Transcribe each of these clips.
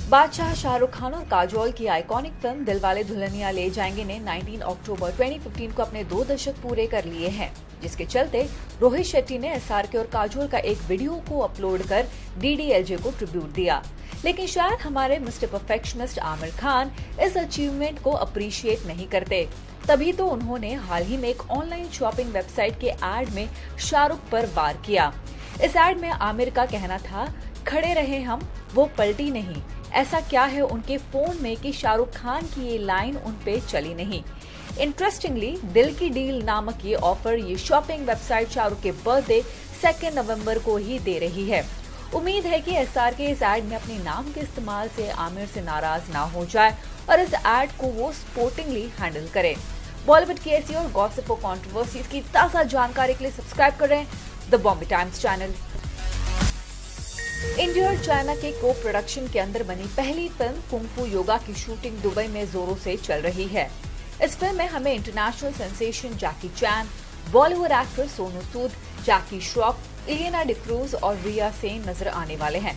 बादशाह शाहरुख खान और काजोल की आइकॉनिक फिल्म दिलवाले दुल्हनिया ले जाएंगे ने 19 अक्टूबर 2015 को अपने 2 दशक पूरे कर लिए हैं, जिसके चलते रोहित शेट्टी ने एसआरके और काजोल का एक वीडियो को अपलोड कर डीडीएलजे को ट्रिब्यूट दिया। लेकिन शायद हमारे मिस्टर परफेक्शनिस्ट आमिर खान इस अचीवमेंट को अप्रिशिएट नहीं करते, तभी तो उन्होंने हाल ही में एक ऑनलाइन शॉपिंग वेबसाइट के एड में शाहरुख पर वार किया। इस एड में आमिर का कहना था, खड़े रहे हम, वो पलटी नहीं। ऐसा क्या है उनके फोन में कि शाहरुख खान की ये लाइन उन पे चली नहीं। इंटरेस्टिंगली, दिल की डील नामक ये ऑफर ये शॉपिंग वेबसाइट शाहरुख के बर्थडे 2 नवंबर को ही दे रही है। उम्मीद है कि एसआरके इस एड में अपने नाम के इस्तेमाल से आमिर से नाराज ना हो जाए और इस एड को वो स्पोर्टिंगली हैंडल करे। बॉलीवुड की ऐसी और गॉसिप और कंट्रोवर्सीज की ताज़ा जानकारी के लिए सब्सक्राइब करें the Bombay times channel. India और चाइना के को प्रोडक्शन के अंदर बनी पहली फिल्म कुंग फू योगा की शूटिंग दुबई में जोरों से चल रही है। इस फिल्म में हमें इंटरनेशनल सेंसेशन जैकी चैन, बॉलीवुड एक्टर सोनू सूद, जैकी श्रॉफ, इलियाना डिक्रूज और रिया सेन नजर आने वाले हैं।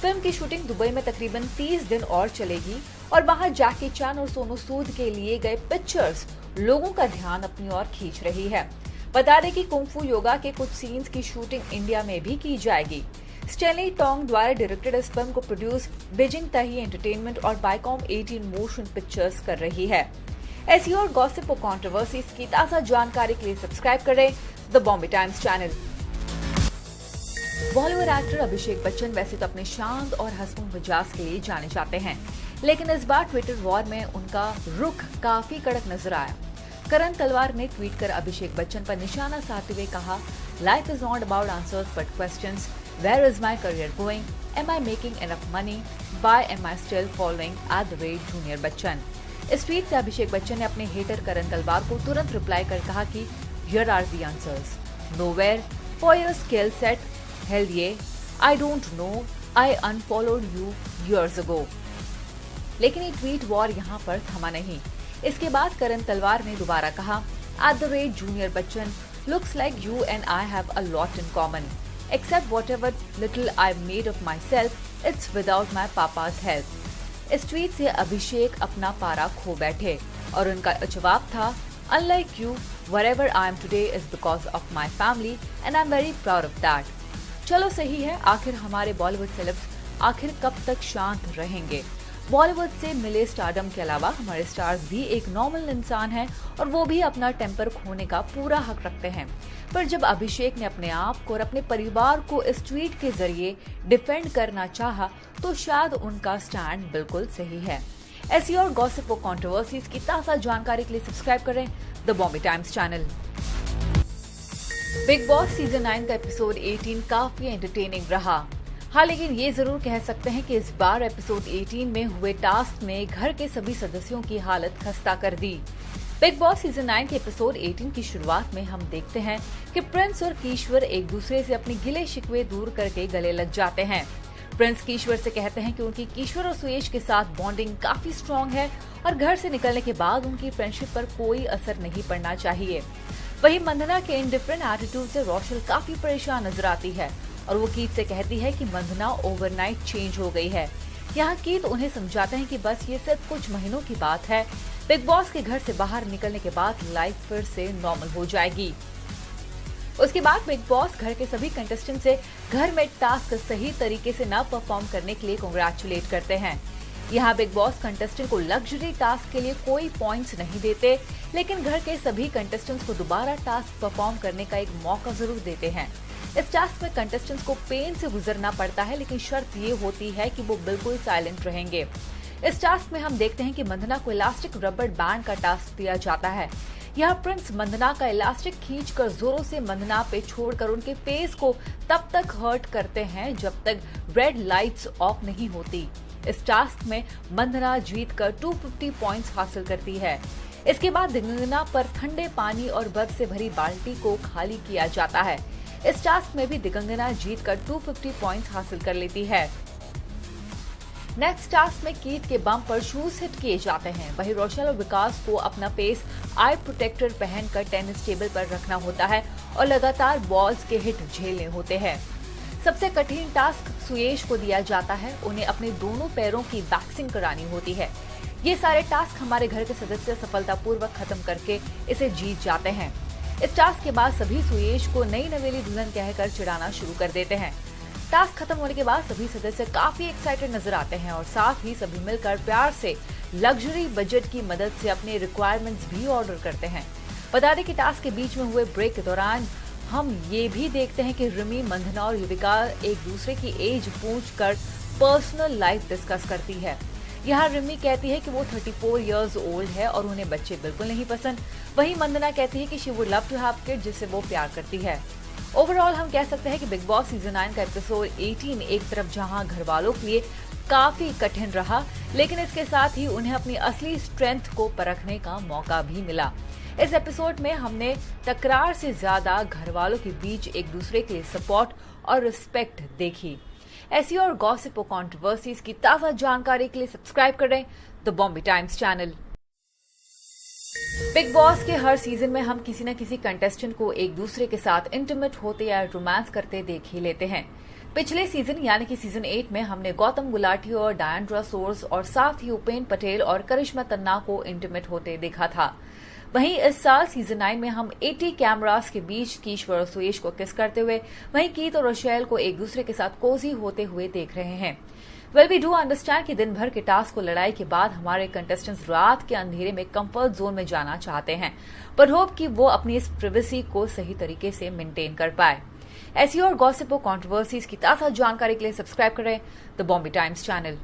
फिल्म की शूटिंग दुबई में तकरीबन 30 दिन और चलेगी और वहां जैकी चैन और सोनू सूद के लिए गए पिक्चर्स लोगों का ध्यान अपनी ओर खींच रही है। बता दें कि कुंग फू योगा के कुछ सीन्स की शूटिंग इंडिया में भी की जाएगी। स्टेनली टोंग द्वारा डायरेक्टेड इस फिल्म को प्रोड्यूस बीजिंग ताही एंटरटेनमेंट और बाइकॉम 18 मोशन पिक्चर्स कर रही है। ऐसी और गॉसिप और कंट्रोवर्सीज की ताज़ा जानकारी के लिए सब्सक्राइब करें the Bombay times channel. Bollywood actor Abhishek Bachchan वैसे तो अपने शांत और हंसमुख मिजाज के लिए जाने जाते हैं, लेकिन इस बार ट्विटर वॉर में उनका रुख काफी कड़क नजर आया। करण तलवार ने ट्वीट कर अभिषेक बच्चन पर निशाना साधते हुए कहा, life is not about answers but questions. Where is my career going? Am I making enough money? Why am I still following @Junior Bachchan? इस ट्वीट से अभिषेक बच्चन ने अपने हेटर करण तलवार को तुरंत रिप्लाई कर कहा कि Here are the answers. Nowhere. For your skill set. Hell yeah. I don't know. I unfollowed you years ago. लेकिन ये ट्वीट वॉर यहाँ पर थमा नहीं। इसके बाद करण तलवार ने दोबारा कहा, @Junior Bachchan. Looks like you and I have a lot in common. Except whatever little I've made of myself, it's without my papa's help. इस ट्वीट से अभिषेक अपना पारा खो बैठे और उनका जवाब था, Unlike you, wherever I am today is because of my family and I'm very proud of that. चलो सही है, आखिर हमारे बॉलीवुड सेलेब्स आखिर कब तक शांत रहेंगे। बॉलीवुड से मिले स्टारडम के अलावा हमारे स्टार्स भी एक नॉर्मल इंसान हैं और वो भी अपना टेम्पर खोने का पूरा हक रखते हैं। पर जब अभिषेक ने अपने आप को और अपने परिवार को इस ट्वीट के जरिए डिफेंड करना चाहा, तो शायद उनका स्टैंड बिल्कुल सही है। ऐसी और गॉसिप और कंट्रोवर्सीज की ताज़ा जानकारी के लिए सब्सक्राइब करें the Bombay times channel. Big boss season 9 का एपिसोड 18 काफी एंटरटेनिंग रहा। हाँ, लेकिन ये जरूर कह सकते हैं कि इस बार एपिसोड 18 में हुए टास्क ने घर के सभी सदस्यों की हालत खस्ता कर दी। बिग बॉस सीजन 9 के एपिसोड 18 की शुरुआत में हम देखते हैं कि प्रिंस और कीश्वर एक दूसरे से अपने गिले शिकवे दूर करके गले लग जाते हैं। प्रिंस कीश्वर से कहते हैं कि उनकी कीश्वर और सुयश के साथ बॉन्डिंग काफी स्ट्रॉन्ग है और घर से निकलने के बाद उनकी फ्रेंडशिप पर कोई असर नहीं पड़ना चाहिए। वहीं मंदना के इंडिफरेंट एटीट्यूड से रोशल काफी परेशान नजर आती है और वो कीत से कहती है कि मंदना ओवरनाइट चेंज हो गई है। यहाँ कीत उन्हें समझाते हैं कि बस ये सिर्फ कुछ महीनों की बात है, बिग बॉस के घर से बाहर निकलने के बाद लाइफ फिर से नॉर्मल हो जाएगी। उसके बाद बिग बॉस घर के सभी कंटेस्टेंट से घर में टास्क सही तरीके से न परफॉर्म करने के लिए कांग्रेचुलेट करते हैं। यहाँ बिग बॉस कंटेस्टेंट को लग्जरी टास्क के लिए कोई पॉइंट्स नहीं देते, लेकिन घर के सभी कंटेस्टेंट्स को दोबारा टास्क परफॉर्म करने का एक मौका जरूर देते हैं। इस टास्क में कंटेस्टेंट्स को पेन से गुजरना पड़ता है, लेकिन शर्त ये होती है कि वो बिल्कुल साइलेंट रहेंगे। इस टास्क में हम देखते हैं कि मंदना को इलास्टिक रबर बैंड का टास्क दिया जाता है। यहाँ प्रिंस मंदना का इलास्टिक खींचकर जोरों से मंदना पे छोड़कर उनके फेस को तब तक हर्ट करते हैं जब तक रेड लाइट्स ऑफ नहीं होती। इस टास्क में मंदना जीतकर 250 पॉइंट्स हासिल करती है। इसके बाद दिगंगना पर ठंडे पानी और बर्फ से भरी बाल्टी को खाली किया जाता है। इस टास्क में भी दिगंगना जीतकर 250 पॉइंट्स हासिल कर लेती है। नेक्स्ट टास्क में कीट के बम पर शूज हिट किए जाते हैं। वहीं रोशल और विकास को अपना फेस आई प्रोटेक्टर पहनकर टेनिस टेबल पर रखना होता है और लगातार बॉल्स के हिट झेलने होते हैं। सबसे कठिन टास्क सुयेश को दिया जाता है। उन्हें अपने दोनों पैरों की वैक्सिंग करानी होती है। ये सारे टास्क हमारे घर के सदस्य सफलतापूर्वक खत्म करके इसे जीत जाते हैं। इस टास्क के बाद सभी सुयेश को नई नवेली दुल्हन कहकर चिढ़ाना शुरू कर देते हैं। टास्क खत्म होने के बाद सभी सदस्य काफी एक्साइटेड नजर आते हैं और साथ ही सभी मिलकर प्यार से लग्जरी बजट की मदद से अपने रिक्वायरमेंट्स भी ऑर्डर करते हैं। बता दें कि टास्क के बीच में हुए ब्रेक के दौरान हम ये भी देखते हैं कि रिमी, मंदना और युविका एक दूसरे की एज पूछकर पर्सनल लाइफ डिस्कस करती है। यहाँ रिमी कहती है कि वो 34 इयर्स ओल्ड है और उन्हें बच्चे बिल्कुल नहीं पसंद। वहीं मंदना कहती है कि she would love to have kid, जिससे वो प्यार करती है। ओवरऑल हम कह सकते हैं कि बिग बॉस सीजन 9 का एपिसोड 18 एक तरफ जहां घर वालों के लिए काफी कठिन रहा, लेकिन इसके साथ ही उन्हें अपनी असली स्ट्रेंथ को परखने का मौका भी मिला। इस एपिसोड में हमने तकरार से ज्यादा घर वालों के बीच एक दूसरे के लिए सपोर्ट और रिस्पेक्ट देखी। ऐसी और गॉसिप और कंट्रोवर्सीज की ताजा जानकारी के लिए सब्सक्राइब करें the Bombay times channel. Big boss के हर सीजन में हम किसी न किसी कंटेस्टेंट को एक दूसरे के साथ इंटीमेट होते या रोमांस करते देख ही लेते हैं। पिछले सीजन यानी कि सीजन 8 में हमने गौतम गुलाटी और डायंड्रा सोर्स और साथ ही उपेन पटेल और करिश्मा तन्ना को इंटीमेट होते देखा था। वहीं इस साल सीजन 9 में हम 80 कैमरास के बीच कीश्वर और सुयेश को किस करते हुए, वहीं कीत और रोशेल को एक दूसरे के साथ कोजी होते हुए देख रहे हैं। वेल वी डू अंडरस्टैंड कि दिन भर के टास्क को लड़ाई के बाद हमारे कंटेस्टेंट्स रात के अंधेरे में कंफर्ट जोन में जाना चाहते हैं, पर होप कि वो अपनी इस प्रिवेसी को सही तरीके से मेंटेन कर पाए। ऐसी और गॉसिप और कंट्रोवर्सीज की ताजा जानकारी के लिए सब्सक्राइब करें द बॉम्बे टाइम्स चैनल।